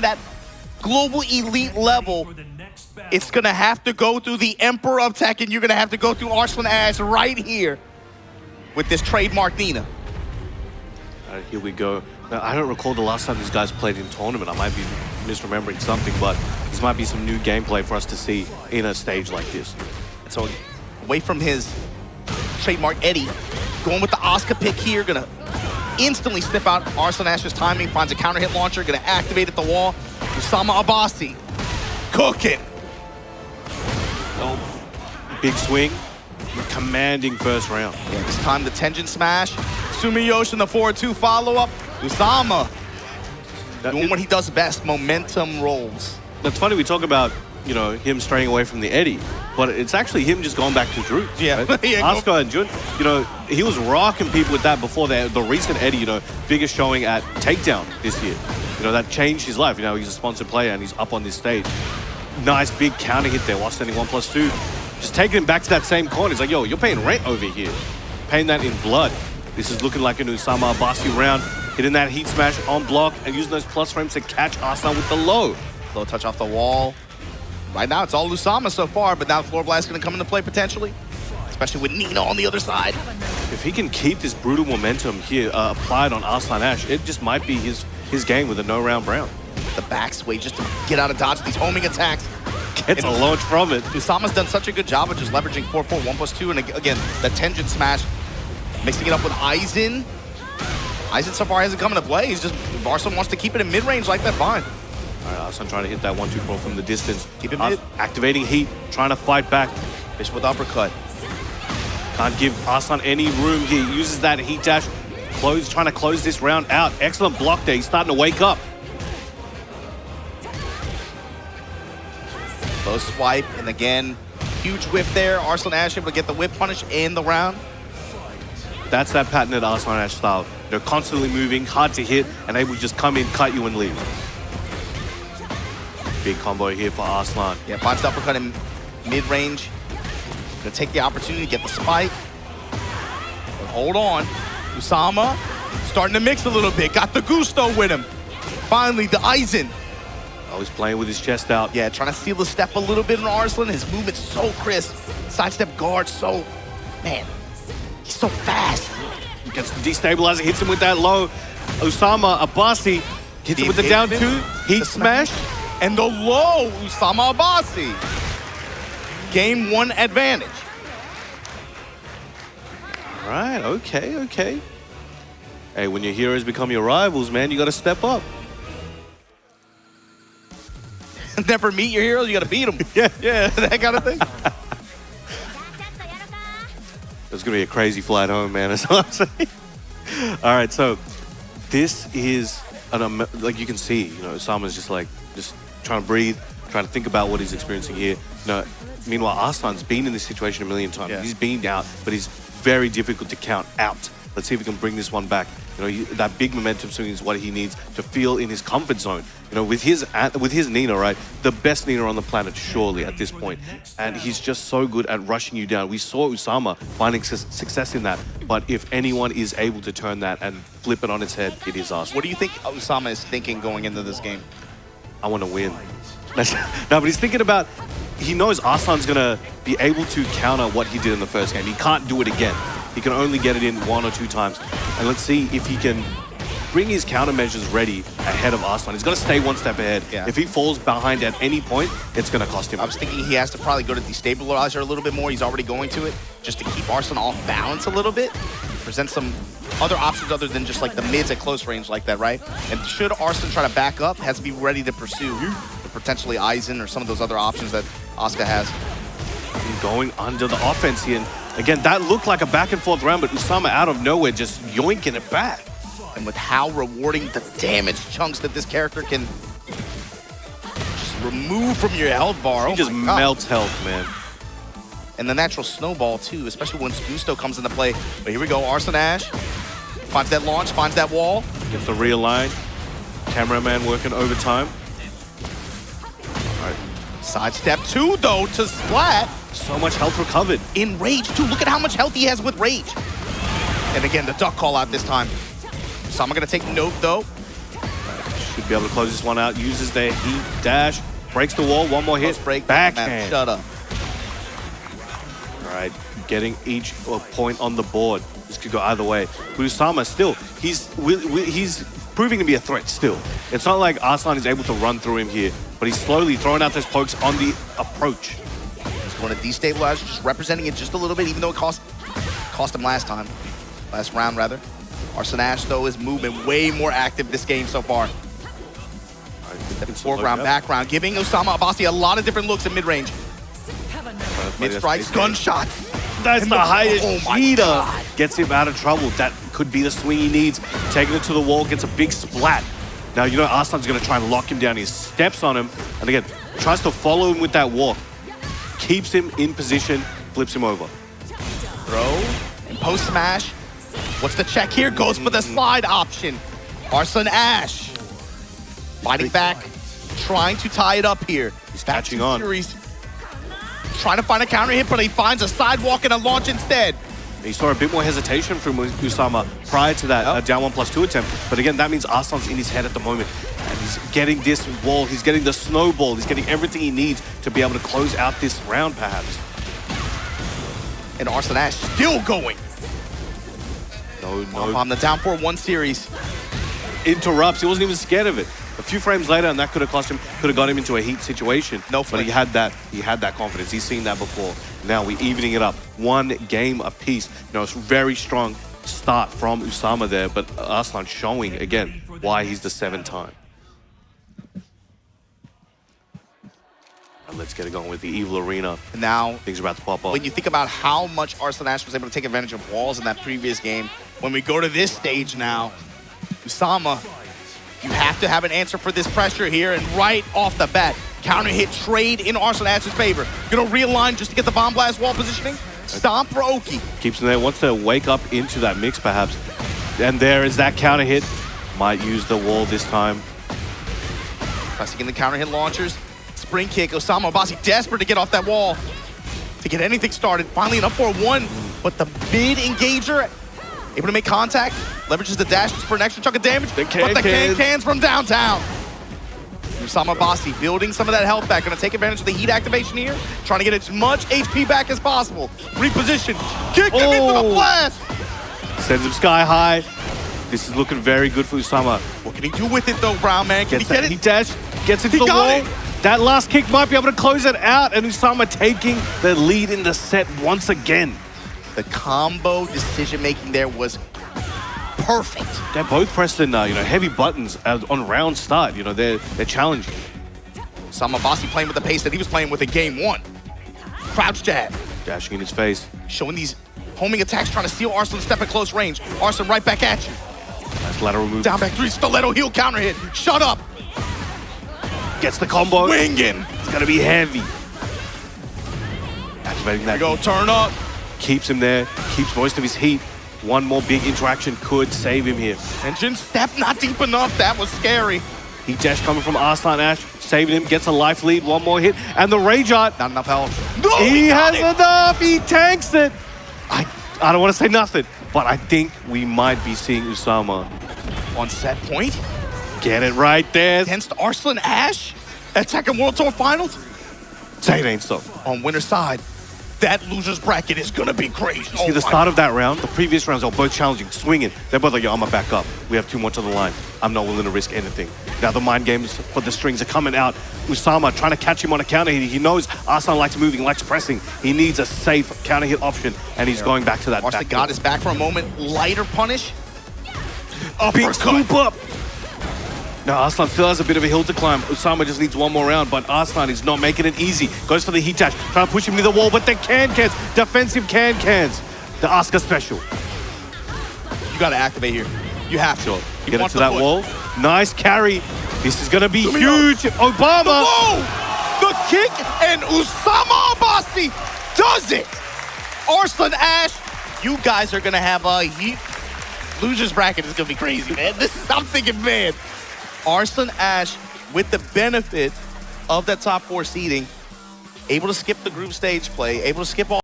that global elite level, it's gonna have to go through the Emperor of Tekken. You're gonna have to go through Arslan Ash right here with this trademark Nina. All right, here we go. Now, I don't recall the last time these guys played in tournament. I might be misremembering something, but this might be some new gameplay for us to see in a stage like this. And so away from his trademark Eddie, going with the Asuka pick here, gonna instantly snip out Arslan Ash's timing, finds a counter hit launcher, gonna activate at the wall. Usama Abbasi, cooking. Oh, big swing, commanding first round. Yeah, this time the Tenjin smash. Sumiyoshi in the 4-2 follow-up. Usama doing what he does best, momentum rolls. That's funny, we talk about, you know, him straying away from the Eddie, but it's actually him just going back to Drew. Yeah. Right? Asuka and Jun, you know, he was rocking people with that before the recent Eddie, you know, biggest showing at Takedown this year. You know, that changed his life. You know, he's a sponsored player and he's up on this stage. Nice big counter hit there while standing 1+2. Just taking him back to that same corner. He's like, yo, you're paying rent over here. Paying that in blood. This is looking like an Usama Abbasi round. Hitting that heat smash on block and using those plus frames to catch Arslan with the low. Low touch off the wall. Right now, it's all Usama so far, but now Floor Blast is going to come into play potentially, especially with Nina on the other side. If he can keep this brutal momentum here applied on Arslan Ash, it just might be his game with a no-round round. The back sway just to get out of dodge these homing attacks. Gets a launch from it. Usama's done such a good job of just leveraging 4-4, 1+2, and again, the Tenjin smash, mixing it up with Aizen. Aizen so far hasn't come into play. He's just, if Arslan wants to keep it in mid-range like that, fine. All right, Arslan trying to hit that 1-2 from the distance. Keep it mid. Activating heat, trying to fight back. Fish with uppercut. Can't give Arslan any room here. He uses that heat dash, trying to close this round out. Excellent block there. He's starting to wake up. Low swipe, and again, huge whiff there. Arslan Ash able to get the whip punish in the round. That's that patented Arslan Ash style. They're constantly moving, hard to hit, and able to just come in, cut you, and leave. Big combo here for Arslan. Yeah, finds the uppercut in mid-range. Gonna take the opportunity to get the spike. But hold on. Usama starting to mix a little bit. Got the gusto with him. Finally, the Aizen. Oh, he's playing with his chest out. Yeah, trying to steal the step a little bit on Arslan. His movement's so crisp. Sidestep guard so... Man, he's so fast. Gets the destabilizer, hits him with that low. Usama Abbasi hits him with the down 2. Heat smash. And the low Usama Abbasi. Game 1 advantage. All right, okay. Hey, when your heroes become your rivals, man, you got to step up. Never meet your heroes, you got to beat them. Yeah, that kind of thing. It's going to be a crazy flight home, man. That's all I'm saying. All right, so this is, like you can see, you know, Usama's just trying to breathe, trying to think about what he's experiencing here. No, meanwhile, Arslan's been in this situation a million times. Yeah. He's been out, but he's very difficult to count out. Let's see if we can bring this one back. You know, that big momentum swing is what he needs to feel in his comfort zone. You know, with his Nina, right? The best Nina on the planet, surely, at this point. And he's just so good at rushing you down. We saw Usama finding success in that. But if anyone is able to turn that and flip it on its head, it is us. What do you think Usama is thinking going into this game? I want to win. No, but he's thinking about, he knows Arslan's going to be able to counter what he did in the first game. He can't do it again. He can only get it in 1 or 2 times. And let's see if he can bring his countermeasures ready ahead of Arslan. He's got to stay 1 step ahead. Yeah. If he falls behind at any point, it's going to cost him. I was thinking he has to probably go to destabilizer a little bit more. He's already going to it, just to keep Arslan off balance a little bit. Present some other options other than just like the mids at close range like that, right? And should Arslan try to back up, has to be ready to pursue potentially Aizen or some of those other options that Asuka has. Going under the offense here. And again, that looked like a back and forth round, but Usama out of nowhere just yoinking it back. And with how rewarding the damage chunks that this character can just remove from your health bar. He just melts health, man. And the natural snowball too, especially once Gusto comes into play. But here we go, Arslan Ash finds that launch, finds that wall. Gets the realign. Cameraman working overtime. All right. Sidestep 2 though to Splat. So much health recovered. In Rage too, look at how much health he has with Rage. And again, the duck call out this time. Usama gonna take note though. Should be able to close this one out. Uses their heat dash. Breaks the wall. One more hit. Post break. Backhand. Shut up. All right. Getting each point on the board. This could go either way. But Usama still, he's proving to be a threat still. It's not like Arslan is able to run through him here, but he's slowly throwing out those pokes on the approach. Just want to destabilize, just representing it just a little bit, even though it cost him last round rather. Arslan Ash though is moving way more active this game so far. The foreground, background, giving Usama Abbasi a lot of different looks in mid-range. Mid-strikes, gunshots. That's the highest cheater. God. Gets him out of trouble. That could be the swing he needs. Taking it to the wall, gets a big splat. Now, you know Arslan's going to try and lock him down. He steps on him, and again, tries to follow him with that walk. Keeps him in position, flips him over. Throw and post smash. What's the check here? Goes for the slide option. Arslan Ash fighting back, trying to tie it up here. He's catching on. Series. Trying to find a counter hit, but he finds a sidewalk and a launch instead. He saw a bit more hesitation from Usama prior to that down 1+2 attempt. But again, that means Arslan's in his head at the moment. And he's getting this wall, he's getting the snowball, he's getting everything he needs to be able to close out this round, perhaps. And Arslan Ash still going. No. On the down 4-1 series. Interrupts, he wasn't even scared of it. A few frames later, and that could have cost him, could have got him into a heat situation. No but he had that confidence. He's seen that before. Now we're evening it up. One game apiece. You know, it's a very strong start from Usama there, but Arslan showing again why he's the 7th time. And let's get it going with the Evil Arena. And now, things are about to pop up. When you think about how much Arslan Ash was able to take advantage of walls in that previous game, when we go to this stage now, Usama, you have to have an answer for this pressure here, and right off the bat, counter hit trade in Arslan Ash's favor. Gonna realign just to get the bomb blast wall positioning. Stomp for Oki. Keeps him there, wants to wake up into that mix perhaps. And there is that counter hit. Might use the wall this time. Pressing in the counter hit launchers. Spring kick, Usama Abbasi desperate to get off that wall to get anything started. Finally enough for a 1, but the mid engager able to make contact, leverages the dash for an extra chunk of damage, but the cans from downtown. Usama Abbasi building some of that health back, gonna take advantage of the heat activation here, trying to get as much HP back as possible. Reposition, kick him into the blast! Sends him sky high. This is looking very good for Usama. What can he do with it though, Brown man? Can he get it? He dash, gets into the wall. That last kick might be able to close it out, and Usama taking the lead in the set once again. The combo decision-making there was perfect. They're both pressed in, heavy buttons on round start. You know, they're challenging. Usama Abbasi playing with the pace that he was playing with in game 1. Crouch jab. Dashing in his face. Showing these homing attacks, trying to steal Arslan's step at close range. Arslan right back at you. Nice lateral move. Down back 3, stiletto heel counter hit. Shut up. Gets the combo. Winging. It's gonna be heavy. Activating that. There you go, turn up. Keeps him there, keeps most of his heat. One more big interaction could save him here. Engine step not deep enough, that was scary. Heat dash coming from Arslan Ash, saving him, gets a life lead, one more hit, and the Rage Art. Not enough health. No, he has enough, he tanks it. I don't want to say nothing, but I think we might be seeing Usama. On set point. Get it right there. Against Arslan Ash at Tekken World Tour Finals. Say it ain't so. On winner's side, that loser's bracket is gonna be crazy. See, the start of that round, the previous rounds are both challenging, swinging. They're both like, yo, I'm gonna back up. We have too much on the line. I'm not willing to risk anything. Now the mind games for the strings are coming out. Usama trying to catch him on a counter hit. He knows Arslan likes moving, likes pressing. He needs a safe counter hit option, and he's going back to that. Arslan got his back for a moment. Lighter punish. Big scoop up. Now Arslan still has a bit of a hill to climb. Usama just needs one more round, but Arslan is not making it easy. Goes for the heat dash, trying to push him to the wall, but the can-cans, defensive can-cans. The Asuka special. You gotta activate here. You have to. Get into that wall. Nice carry. This is gonna be huge. Obama. The kick, and Usama Abbasi does it. Arslan Ash, you guys are gonna have a heat. Loser's bracket is gonna be crazy, man. I'm thinking, man. Arslan Ash, with the benefit of that top 4 seeding, able to skip the group stage play, able to skip all